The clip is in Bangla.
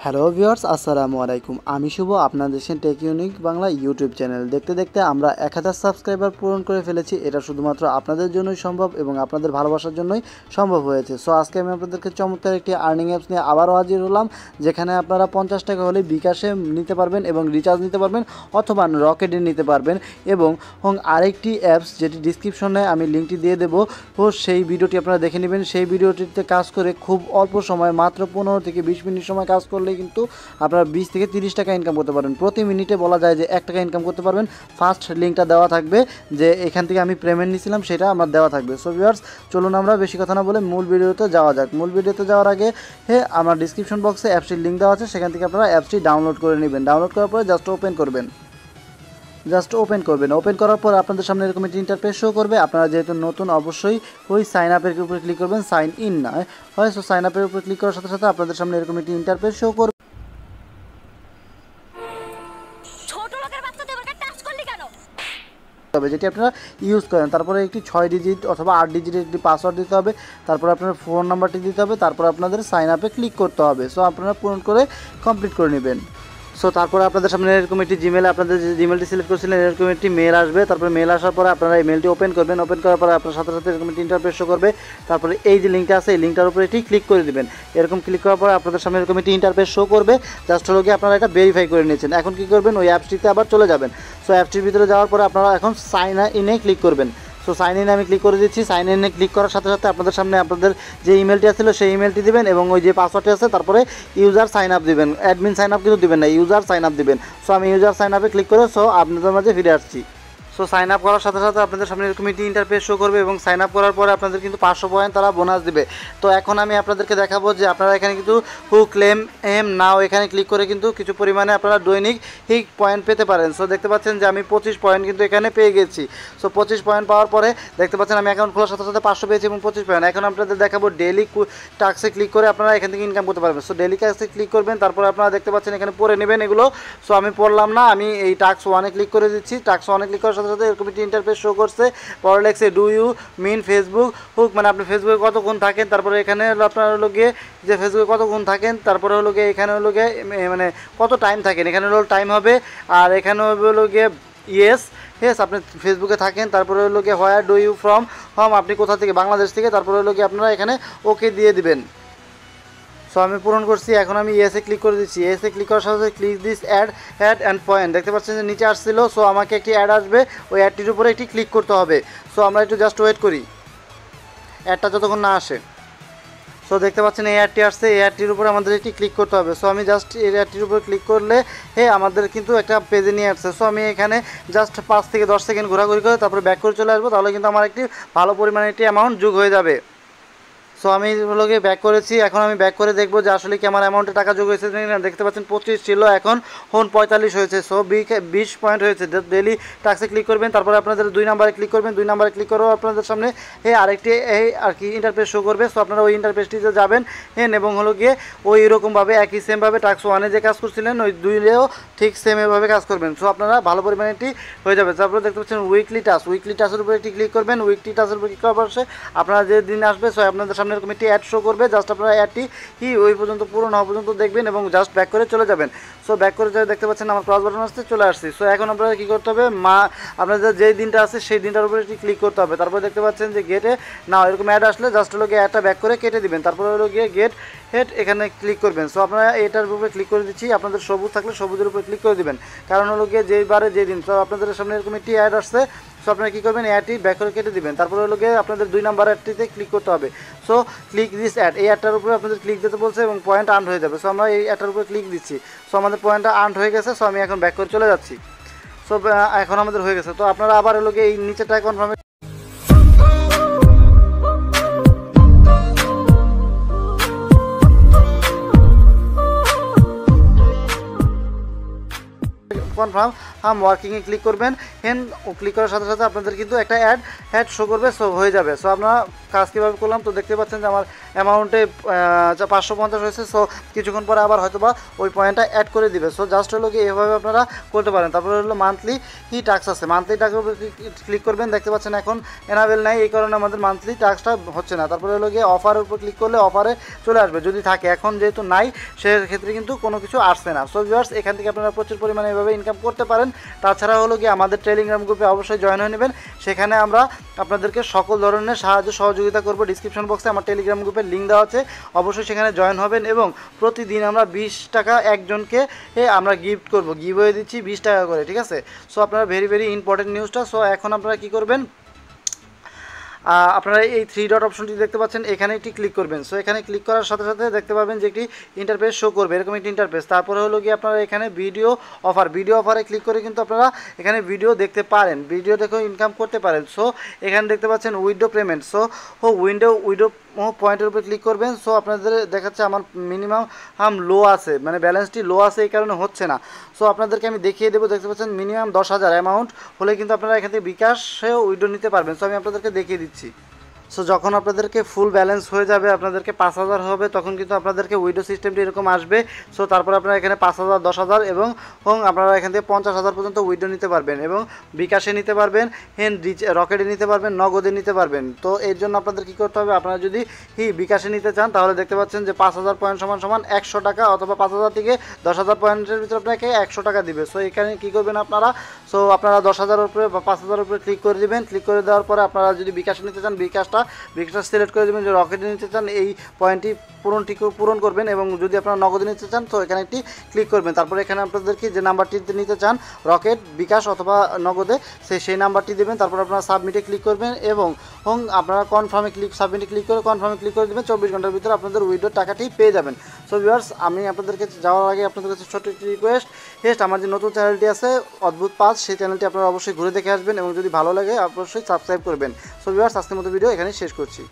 হ্যালো ভিউয়ার্স, আসসালামু আলাইকুম। আমি শুভ, আপনাদের দেখছেন Tech Unique Bangla YouTube channel. দেখতে দেখতে আমরা 1000 সাবস্ক্রাইবার পূরণ করে ফেলেছি। এটা শুধুমাত্র আপনাদের জন্যই সম্ভব এবং আপনাদের ভালোবাসার জন্যই সম্ভব হয়েছে। সো আজকে আমি আপনাদেরকে চমৎকার একটি আর্নিং অ্যাপস নিয়ে আবারও হাজির হলাম, যেখানে আপনারা 50 টাকা হলে বিকাশে নিতে পারবেন এবং রিচার্জ নিতে পারবেন, অথবা রকেটে নিতে পারবেন। এবং আরেকটি অ্যাপস যেটি ডিসক্রিপশনে আমি লিঙ্কটি দিয়ে দেবো, সেই ভিডিওটি আপনারা দেখে নেবেন। সেই ভিডিওটিতে কাজ করে খুব অল্প সময়, মাত্র 15 থেকে 20 মিনিট সময় কাজ করলে কিন্তু আপনারা 20 থেকে 30 টাকা ইনকাম করতে পারবেন। প্রতি মিনিটে বলা যায় যে 1 টাকা ইনকাম করতে পারবেন। ফার্স্ট লিঙ্কটা দেওয়া থাকবে, যে এখান থেকে আমি পেমেন্ট নিয়েছিলাম সেটা আমার দেওয়া থাকবে। সো ভিউয়ার্স, চলুন আমরা বেশি কথা না বলে মূল ভিডিওতে যাওয়া যাক। মূল ভিডিওতে যাওয়ার আগে আমার ডিসক্রিপশন বক্সে অ্যাপসটির লিঙ্ক দেওয়া আছে, সেখান থেকে আপনারা অ্যাপসটি ডাউনলোড করে নেবেন। ডাউনলোড করার পরে জাস্ট ওপেন করবেন। ওপেন করার পর আপনাদের সামনে এরকম একটি ইন্টারফেস শো করবে। আপনারা যেহেতু নতুন, অবশ্যই ওই সাইন আপের উপরে ক্লিক করবেন, সাইন ইন না হয়। সো সাইন আপের উপরে ক্লিক করার সাথে সাথে আপনাদের সামনে এরকম একটি ইন্টারফেস শো করবে, যেটি আপনারা ইউজ করেন। তারপরে একটি 6 ডিজিট অথবা 8 ডিজিটের একটি পাসওয়ার্ড দিতে হবে। তারপরে আপনার ফোন নাম্বারটি দিতে হবে। তারপর আপনাদের সাইন আপে ক্লিক করতে হবে। সো আপনারা পূরণ করে কমপ্লিট করে নেবেন। সো তারপরে আপনাদের সামনে এরকম একটি জিমেলে, আপনাদের যে জিমেলটি সিলেক্ট করেছিলেন এরকম একটি মেল আসবে। তারপরে মেল আসার পরে আপনারা এই মেলটি ওপেন করবেন। ওপেন করার পরে আপনার সাথে সাথে এরকম একটি ইন্টারফেস শো করবে। তারপরে এই যে লিঙ্কটা আছে, এই লিঙ্কটার উপরে এটি ক্লিক করে দিবেন। এরকম ক্লিক করার পরে আপনাদের সামনে এরকম একটি ইন্টারফেস শো করবে। জাস্ট হলো গিয়ে আপনারা এটা ভেরিফাই করে নিয়েছেন। এখন কী করবেন, ওই অ্যাপসটিতে আবার চলে যাবেন। সো অ্যাপসটির ভিতরে যাওয়ার পরে আপনারা এখন সাইন ইনে ক্লিক করবেন। সো সাইন ইনে আমি ক্লিক করে দিচ্ছি। সাইন ইনে ক্লিক করার সাথে সাথে আপনাদের সামনে আপনাদের যে ইমেলটি আসছিল সেই ইমেলটি দিবেন এবং ওই যে পাসওয়ার্ডটি আছে, তারপরে ইউজার সাইন আপ দিবেন। অ্যাডমিন সাইন আপ কিন্তু দিবেন না, ইউজার সাইন আপ দিবেন। সো আমি ইউজার সাইন আপে ক্লিক করে আপনাদের মাঝে ফিরে আসছি। সো সাইন আপ করার সাথে সাথে আপনাদের সামনে এরকম একটি ইন্টারফেস শো করবে এবং সাইন আপ করার পরে আপনাদের কিন্তু 500 পয়েন্ট তারা বোনাস দিবে। তো এখন আমি আপনাদেরকে দেখাবো যে আপনারা এখানে কিন্তু ক্লেম নাও এখানে ক্লিক করে কিন্তু কিছু পরিমাণে আপনারা দৈনিক পয়েন্ট পেতে পারেন। সো দেখতে পাচ্ছেন যে আমি 25 পয়েন্ট কিন্তু এখানে পেয়ে গেছি। সো 25 পয়েন্ট পাওয়ার পরে দেখতে পাচ্ছেন আমি অ্যাকাউন্ট খোলার সাথে সাথে 500 পেয়েছি এবং 25 পয়েন্ট। এখন আপনাদের দেখাবো ডেইলি টাস্কে ক্লিক করে আপনারা এখান থেকে ইনকাম করতে পারবেন। সো ডেইলি টাস্কে ক্লিক করবেন, তারপরে আপনারা দেখতে পাচ্ছেন এখানে পড়ে নেবেন এগুলো। সো আমি পড়লাম না, আমি এই টাস্ক 1-এ ক্লিক করে দিচ্ছি। টাস্ক 1-এ ক্লিক করার সাথে সাথে এরকম একটি ইন্টারফেস শো করছে। পরে লেখছে ডু ইউ মিন ফেসবুক মানে আপনি ফেসবুকে কতক্ষণ থাকেন। তারপরে এখানে আপনার হলো গিয়ে যে ফেসবুকে কতক্ষণ থাকেন, তারপরে হলো গিয়ে এখানে হলো গিয়ে মানে কত টাইম থাকেন, এখানে হলো টাইম হবে। আর এখানে হলো গিয়ে ইয়েস আপনি ফেসবুকে থাকেন। তারপরে হলো গিয়ে হোয়ার ডু ইউ ফ্রম আপনি কোথা থেকে, বাংলাদেশ থেকে। তারপরে হলো গিয়ে আপনারা এখানে ওকে দিয়ে দিবেন। সো আমি পূরণ করছি। এখন আমি ইয়েসে ক্লিক করে দিচ্ছি। ইয়েসে ক্লিক করার সাথে সাথে click this add and point, দেখতে পাচ্ছেন যে নিচে আসছিল। সো আমাকে একটি অ্যাড আসবে, ওই অ্যাডটির উপরে একটি ক্লিক করতে হবে। সো আমরা একটু জাস্ট ওয়েট করি, অ্যাডটা যতক্ষণ না আসে। সো দেখতে পাচ্ছেন এই অ্যাডটি আসছে, এই অ্যাডটির উপরে আমাদের একটি ক্লিক করতে হবে। সো আমি জাস্ট এই অ্যাডটির উপরে ক্লিক করলে আমাদের কিন্তু একটা পেজে নিয়ে আসছে। সো আমি এখানে জাস্ট 5 থেকে 10 সেকেন্ড ঘোরাঘুরি করে তারপরে ব্যাক করে চলে আসবো, তাহলে কিন্তু আমার একটি ভালো পরিমাণে একটি অ্যামাউন্ট যোগ হয়ে যাবে। সো আমি হলো গিয়ে ব্যাক করেছি। এখন আমি ব্যাক করে দেখবো যে আসলে কি আমার অ্যামাউন্টে টাকা যোগ হয়েছে না। দেখতে পাচ্ছেন 25 ছিল, এখন 45 হয়েছে। সো 20 পয়েন্ট হয়েছে। ডেইলি টাস্কে ক্লিক করবেন, তারপরে আপনাদের 2 নাম্বারে ক্লিক করবেন। 2 নাম্বারে ক্লিক করেও আপনাদের সামনে আরেকটি আর কি ইন্টারফেস শো করবে। সো আপনারা ওই ইন্টারফেসটিতে যাবেন এবং হলো গিয়ে ওই রকমভাবে একই সেমভাবে টাস্ক 1-এ যে কাজ করছিলেন ওই 2-এও ঠিক সেম এভাবে কাজ করবেন। সো আপনারা ভালো পরিমাণে এটি হয়ে যাবে। তারপরে দেখতে পাচ্ছেন উইকলি টাস্কের উপরে একটি ক্লিক করবেন। উইকলি টাস্কের উপরে ক্লিক করার পর আপনারা যে দিন আসবে, সো আপনাদের সামনে এরকম একটি অ্যাড শো করবে। জাস্ট আপনারা অ্যাডটি ওই পর্যন্ত পূরণ হওয়া পর্যন্ত দেখবেন এবং জাস্ট ব্যাক করে চলে যাবেন। সো ব্যাক করে চলে দেখতে পাচ্ছেন আমার ক্রস বাটন আসতে চলে আসছি। সো এখন আপনারা কী করতে হবে, আপনাদের যেই দিনটা আছে সেই দিনটার উপরে একটি ক্লিক করতে হবে। তারপরে দেখতে পাচ্ছেন যে গেটে না এরকম অ্যাড আসলে জাস্ট হলো গিয়ে অ্যাডটা ব্যাক করে কেটে দিবেন। তারপরে হলো গিয়ে গেট এখানে ক্লিক করবেন। সো আপনারা এটার উপরে ক্লিক করে দিচ্ছি। আপনাদের সবুজ থাকলে সবুজের উপরে ক্লিক করে দিবেন, কারণ হলো গিয়ে যেইবারে যেই দিন। সো আপনাদের সামনে এরকম একটি অ্যাড আসছে। সো আপনারা কী করবেন, অ্যাডটি ব্যাক করে কেটে দিবেন। তারপরে হলো গিয়ে আপনাদের 2 নাম্বার অ্যাডটিতে ক্লিক করতে হবে। সো ক্লিক দিস অ্যাড, এই অ্যাডটার উপরে আপনাদের ক্লিক দিতে বলছে এবং পয়েন্ট আর্ন হয়ে যাবে। সো আমরা এই অ্যাডটার উপরে ক্লিক দিচ্ছি। সো আমাদের পয়েন্টটা আর্ন হয়ে গেছে। সো আমি এখন ব্যাক করে চলে যাচ্ছি। সো এখন আমাদের হয়ে গেছে। তো আপনারা আবার হলো গিয়ে এই নিচেটা কনফার্ম ওয়ার্কিংয়ে ক্লিক করবেন। ক্লিক করার সাথে সাথে আপনাদের কিন্তু একটা অ্যাড শো করবে, সো হয়ে যাবে। সো আপনারা কাজ কীভাবে করলাম তো দেখতে পাচ্ছেন যে আমার অ্যামাউন্টে 550 হয়েছে। সো কিছুক্ষণ পরে আবার হয়তো বা ওই পয়েন্টটা অ্যাড করে দিবে। সো জাস্ট হলো কি এভাবে আপনারা করতে পারেন। তারপরে হলো মান্থলি টাস্ক আছে, মান্থলি টাস্কের উপর ক্লিক করবেন। দেখতে পাচ্ছেন এখন এনাবেল নাই, এই কারণে আমাদের মান্থলি টাস্কটা হচ্ছে না। তারপরে হলো গিয়ে অফারের উপর ক্লিক করলে অফারে চলে আসবে যদি থাকে, এখন যেহেতু নাই সেক্ষেত্রে কিন্তু কোনো কিছু আসছে না। সো ভিউয়ার্স এখান থেকে আপনারা প্রচুর পরিমাণে এভাবে ইনকাম করতে পারেন। তাছাড়া হলো গিয়ে আমাদের টেলিগ্রাম গ্রুপে অবশ্যই জয়েন হয়ে নেবেন, সেখানে আমরা আপনাদেরকে সকল ধরনের সাহায্য সহযোগিতা করব। ডিসক্রিপশন বক্সে আমার টেলিগ্রাম গ্রুপের লিঙ্ক দেওয়া আছে, অবশ্যই সেখানে জয়েন হবেন। এবং প্রতিদিন আমরা 20 টাকা একজনকে আমরা গিফট করব, গিভওয়ে দিচ্ছি 20 টাকা করে, ঠিক আছে। সো আপনারা ভেরি ইম্পর্টেন্ট নিউজটা। সো এখন আপনারা কী করবেন, আপনারা এই 3 ডট অপশনটি দেখতে পাচ্ছেন, এখানে একটি ক্লিক করবেন। সো এখানে ক্লিক করার সাথে সাথে দেখতে পাবেন যে একটি ইন্টারফেস শো করবে, এরকম একটি ইন্টারফেস। তারপরে হলো গিয়ে আপনারা এখানে ভিডিও অফারে ক্লিক করে কিন্তু আপনারা এখানে ভিডিও দেখতে পারেন, ভিডিও দেখেও ইনকাম করতে পারেন। সো এখানে দেখতে পাচ্ছেন উইথড্র পেমেন্ট। সো উইথড্র পয়েন্টের উপরে ক্লিক করবেন। সো আপনাদের দেখাচ্ছে আমার মিনিমাম লো আছে, মানে ব্যালেন্সটি লো আছে, এই কারণে হচ্ছে না। সো আপনাদেরকে আমি দেখিয়ে দেবো, দেখতে পাচ্ছেন মিনিমাম 10,000 অ্যামাউন্ট হলে কিন্তু আপনারা এখান থেকে বিকাশেও উইথড্র নিতে পারবেন। সো আমি আপনাদেরকে দেখিয়ে দিচ্ছি। সো যখন আপনাদেরকে ফুল ব্যালেন্স হয়ে যাবে, আপনাদেরকে 5,000 হবে, তখন কিন্তু আপনাদেরকে উইডো সিস্টেমটি এরকম আসবে। সো তারপর আপনারা এখানে 5,000, 10,000 এবং আপনারা এখান থেকে 50,000 পর্যন্ত উইডো নিতে পারবেন, এবং বিকাশে নিতে পারবেন, রকেটে নিতে পারবেন, নগদে নিতে পারবেন। তো এর জন্য আপনাদের কী করতে হবে, আপনারা যদি বিকাশে নিতে চান তাহলে দেখতে পাচ্ছেন যে 5,000 পয়েন্ট সমান 100 টাকা, অথবা 5,000 থেকে 10,000 পয়েন্টের ভিতরে আপনাকে 100 টাকা দিবে। সো এখানে কী করবেন আপনারা, সো আপনারা 10,000 উপরে বা 5,000 উপরে ক্লিক করে দেবেন। ক্লিক করে দেওয়ার পরে আপনারা যদি বিকাশে নিতে চান বিকাশটা সিলেক্ট করে দেবেন, যে রকেটে নিতে চান এই পয়েন্টটি পূরণ করবেন, এবং যদি আপনারা নগদে নিতে চান তো এখানে একটি ক্লিক করবেন। তারপরে এখানে আপনাদেরকে যে নাম্বারটিতে নিতে চান, রকেট, বিকাশ অথবা নগদে, সেই নাম্বারটি দেবেন। তারপর আপনারা সাবমিটে ক্লিক করবেন, এবং আপনারা সাবমিটে ক্লিক করে দেবেন। 24 ঘন্টার ভিতরে আপনাদের উইথড্র টাকাটি পেয়ে যাবেন। সো ভিউয়ার্স আমি আপনাদেরকে যাওয়ার আগে আপনাদের কাছে ছোট্ট একটি রিকোয়েস্ট, আমার যে নতুন চ্যানেলটি আছে অদ্ভুত পাঁচ, সেই চ্যানেলটি আপনারা অবশ্যই ঘুরে দেখে আসবেন, এবং যদি ভালো লাগে অবশ্যই সাবস্ক্রাইব করবেন। সো ভিউয়ার্স আজকের মতো ভিডিও এখানেই শেষ করছি।